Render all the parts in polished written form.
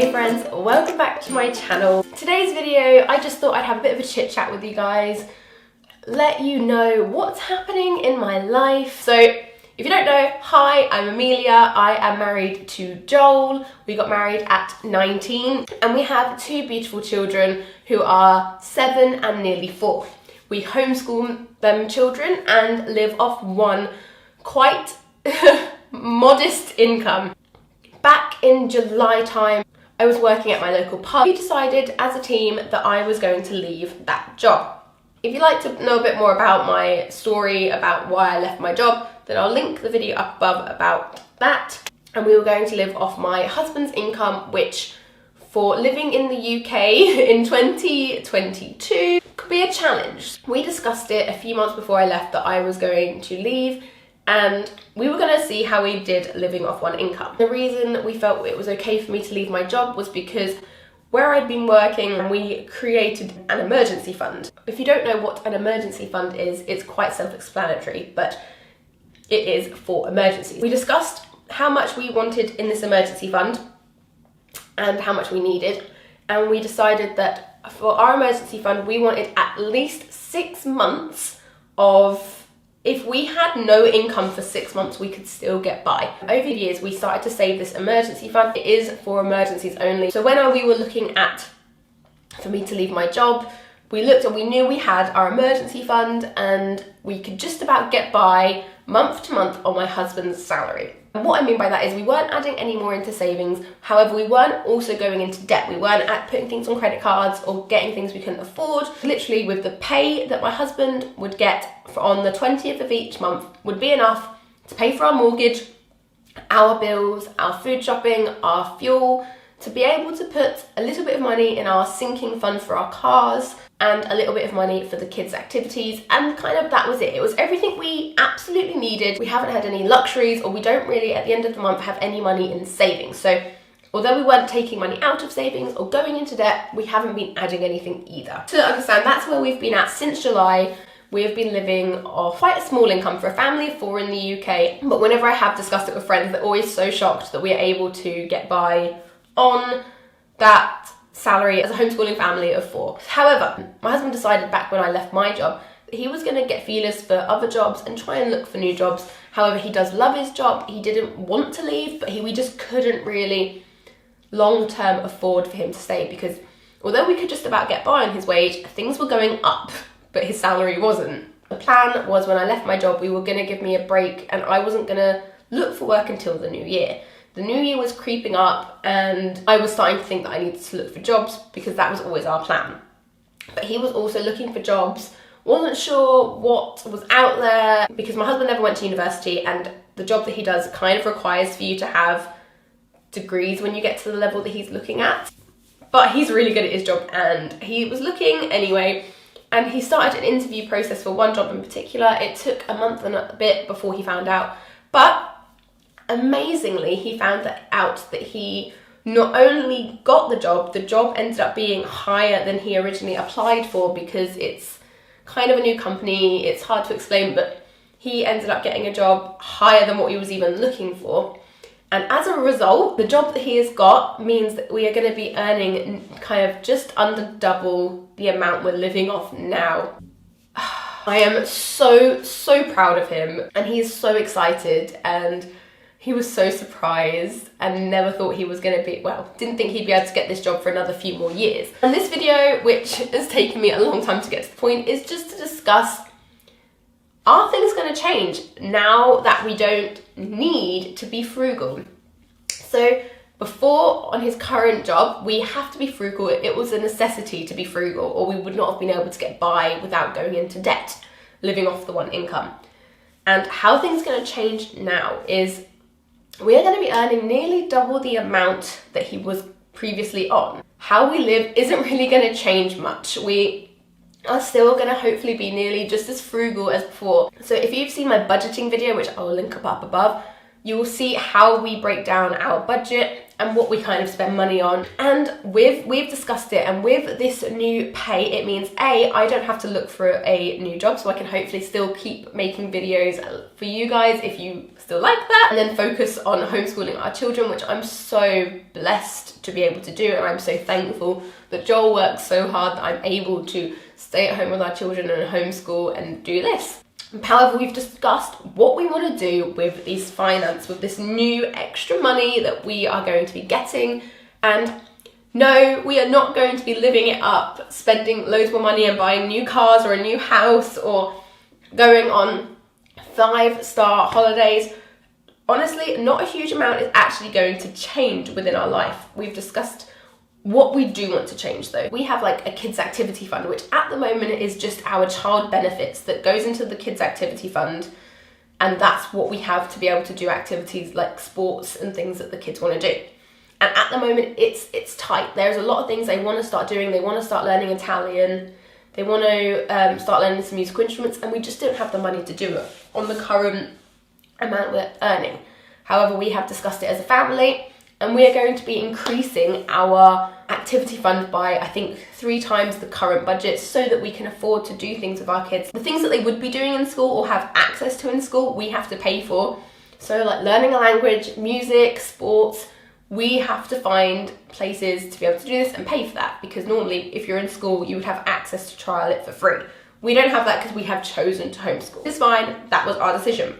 Hey friends, welcome back to my channel. Today's video, I just thought I'd have a bit of a chit chat with you guys, let you know what's happening in my life. So if you don't know, hi, I'm Amelia. I am married to Joel. We got married at 19 and we have two beautiful children who are 7 and nearly 4. We homeschool them children and live off one quite modest income. Back in July time, I was working at my local pub. We decided as a team that I was going to leave that job. If you'd like to know a bit more about my story, about why I left my job, then I'll link the video up above about that. And we were going to live off my husband's income, which for living in the UK in 2022 could be a challenge. We discussed it a few months before I left that I was going to leave, and we were going to see how we did living off one income. The reason we felt it was okay for me to leave my job was because where I'd been working, we created an emergency fund. If you don't know what an emergency fund is, it's quite self-explanatory, but it is for emergencies. We discussed how much we wanted in this emergency fund and how much we needed, and we decided that for our emergency fund, we wanted at least 6 months of, if we had no income for 6 months, we could still get by. Over the years, we started to save this emergency fund. It is for emergencies only. So when we were looking at, for me to leave my job, we looked and we knew we had our emergency fund and we could just about get by month to month on my husband's salary. And what I mean by that is we weren't adding any more into savings. However, we weren't also going into debt. We weren't putting things on credit cards or getting things we couldn't afford. Literally with the pay that my husband would get on the 20th of each month would be enough to pay for our mortgage, our bills, our food shopping, our fuel, to be able to put a little bit of money in our sinking fund for our cars and a little bit of money for the kids' activities, and kind of that was it. It was everything we absolutely needed. We haven't had any luxuries, or we don't really at the end of the month have any money in savings. So although we weren't taking money out of savings or going into debt, we haven't been adding anything either. To understand, that's where we've been at since July. We have been living off quite a small income for a family of 4 in the UK, but whenever I have discussed it with friends, they're always so shocked that we are able to get by on that salary as a homeschooling family of 4. However, my husband decided back when I left my job that he was going to get feelers for other jobs and try and look for new jobs. However, he does love his job. He didn't want to leave, but we just couldn't really long-term afford for him to stay, because although we could just about get by on his wage, things were going up, but his salary wasn't. The plan was when I left my job, we were going to give me a break and I wasn't going to look for work until the new year. The new year was creeping up and I was starting to think that I needed to look for jobs because that was always our plan. But he was also looking for jobs, wasn't sure what was out there, because my husband never went to university and the job that he does kind of requires for you to have degrees when you get to the level that he's looking at. But he's really good at his job and he was looking anyway, and he started an interview process for one job in particular. It took a month and a bit before he found out, but amazingly, he found out that he not only got the job ended up being higher than he originally applied for, because it's kind of a new company, it's hard to explain, but he ended up getting a job higher than what he was even looking for. And as a result, the job that he has got means that we are going to be earning kind of just under double the amount we're living off now. I am so proud of him, and he is so excited, and he was so surprised and never thought he was going to be, well, didn't think he'd be able to get this job for another few more years. And this video, which has taken me a long time to get to the point, is just to discuss, are things going to change now that we don't need to be frugal? So before, on his current job, we have to be frugal. It was a necessity to be frugal, or we would not have been able to get by without going into debt, living off the one income. And how things are going to change now is we are going to be earning nearly double the amount that he was previously on. How we live isn't really going to change much. We are still going to hopefully be nearly just as frugal as before. So if you've seen my budgeting video, which I will link up above, You will see how we break down our budget and what we kind of spend money on. And we've discussed it, and with this new pay, it means I don't have to look for a new job, so I can hopefully still keep making videos for you guys if you still like that, and then focus on homeschooling our children, which I'm so blessed to be able to do, and I'm so thankful that Joel works so hard that I'm able to stay at home with our children and homeschool and do this. However, we've discussed what we want to do with with this new extra money that we are going to be getting. And no, we are not going to be living it up, spending loads more money and buying new cars or a new house or going on 5-star holidays. Honestly, not a huge amount is actually going to change within our life. We've discussed what we do want to change though. We have like a kids activity fund, which at the moment is just our child benefits that goes into the kids activity fund, and that's what we have to be able to do activities like sports and things that the kids want to do. And at the moment it's tight. There's a lot of things they want to start doing. They want to start learning Italian, they want to start learning some musical instruments, and we just don't have the money to do it on the current amount we're earning. However, we have discussed it as a family, and we are going to be increasing our activity fund by, I think, 3 times the current budget so that we can afford to do things with our kids. The things that they would be doing in school or have access to in school, we have to pay for. So like learning a language, music, sports, we have to find places to be able to do this and pay for that, because normally if you're in school, you would have access to trial it for free. We don't have that because we have chosen to homeschool. It's fine, that was our decision.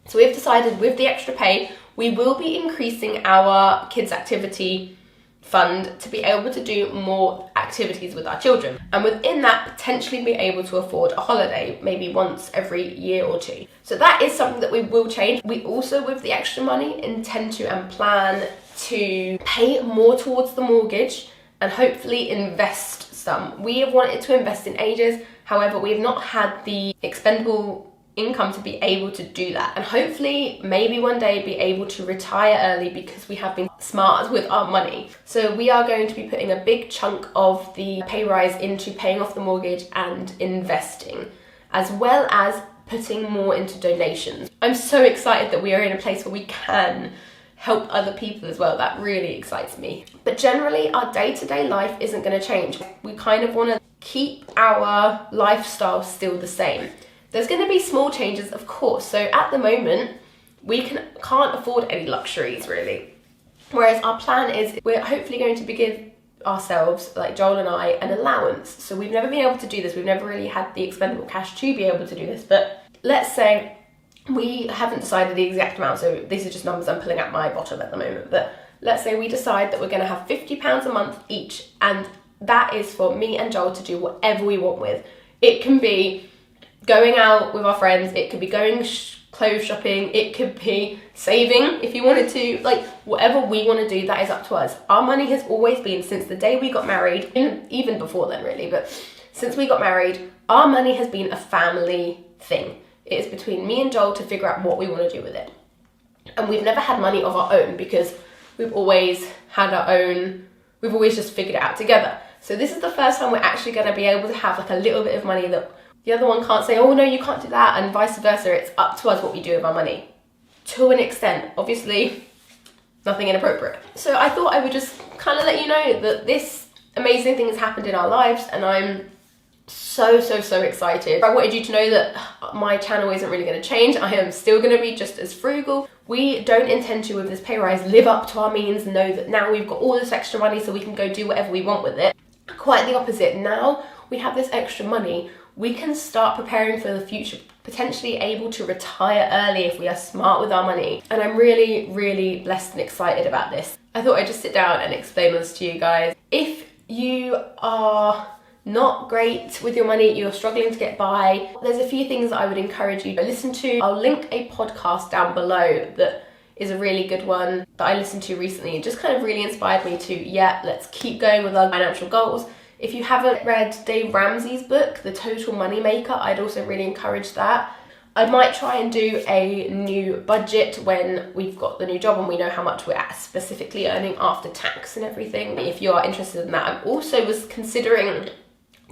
So we've decided with the extra pay, we will be increasing our kids activity fund to be able to do more activities with our children, and within that potentially be able to afford a holiday maybe once every year or 2. So that is something that we will change. We also, with the extra money, intend to and plan to pay more towards the mortgage and hopefully invest some. We have wanted to invest in ages, however we have not had the expendable income to be able to do that, and hopefully maybe one day be able to retire early because we have been smart with our money. So we are going to be putting a big chunk of the pay rise into paying off the mortgage and investing, as well as putting more into donations. I'm so excited that we are in a place where we can help other people as well. That really excites me. But generally our day-to-day life isn't going to change. We kind of want to keep our lifestyle still the same. There's going to be small changes, of course. So at the moment, we can't afford any luxuries really. Whereas our plan is we're hopefully going to give ourselves, like Joel and I, an allowance. So we've never been able to do this. We've never really had the expendable cash to be able to do this. But let's say we haven't decided the exact amount. So these are just numbers I'm pulling out my bottom at the moment. But let's say we decide that we're going to have £50 a month each. And that is for me and Joel to do whatever we want with. It can be going out with our friends, it could be going clothes shopping, it could be saving if you wanted to, like whatever we want to do, that is up to us. Our money has always been, since the day we got married, even before then really, but since we got married, our money has been a family thing. It is between me and Joel to figure out what we want to do with it. And we've never had money of our own because we've always had our own, we've always just figured it out together. So this is the first time we're actually going to be able to have like a little bit of money that the other one can't say, oh no, you can't do that, and vice versa. It's up to us what we do with our money. To an extent, obviously, nothing inappropriate. So I thought I would just kind of let you know that this amazing thing has happened in our lives, and I'm so excited. I wanted you to know that my channel isn't really going to change. I am still going to be just as frugal. We don't intend to, with this pay rise, live up to our means and know that now we've got all this extra money so we can go do whatever we want with it. Quite the opposite. Now we have this extra money, we can start preparing for the future, potentially able to retire early if we are smart with our money. And I'm really blessed and excited about this. I thought I'd just sit down and explain this to you guys. If you are not great with your money, you're struggling to get by, there's a few things that I would encourage you to listen to. I'll link a podcast down below that is a really good one that I listened to recently. It just kind of really inspired me to, yeah, let's keep going with our financial goals. If you haven't read Dave Ramsey's book, The Total Money Maker, I'd also really encourage that. I might try and do a new budget when we've got the new job and we know how much we're specifically earning after tax and everything. If you are interested in that, I also was considering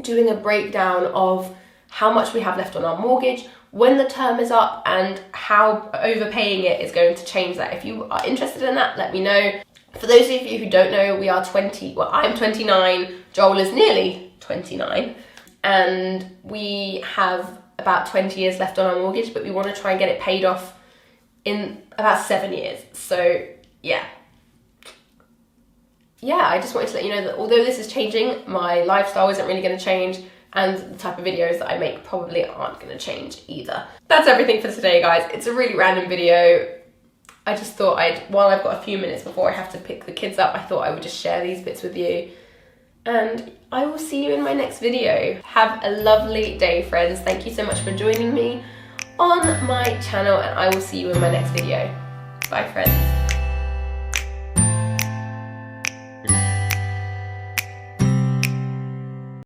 doing a breakdown of how much we have left on our mortgage, when the term is up and how overpaying it is going to change that. If you are interested in that, let me know. For those of you who don't know, we are 20, well, I'm 29, Joel is nearly 29, and we have about 20 years left on our mortgage, but we want to try and get it paid off in about 7 years. So yeah, I just wanted to let you know that although this is changing, my lifestyle isn't really going to change, and the type of videos that I make probably aren't going to change either. That's everything for today, guys. It's a really random video. I just thought while I've got a few minutes before I have to pick the kids up, I thought I would just share these bits with you. And I will see you in my next video. Have a lovely day, friends. Thank you so much for joining me on my channel, and I will see you in my next video. Bye, friends.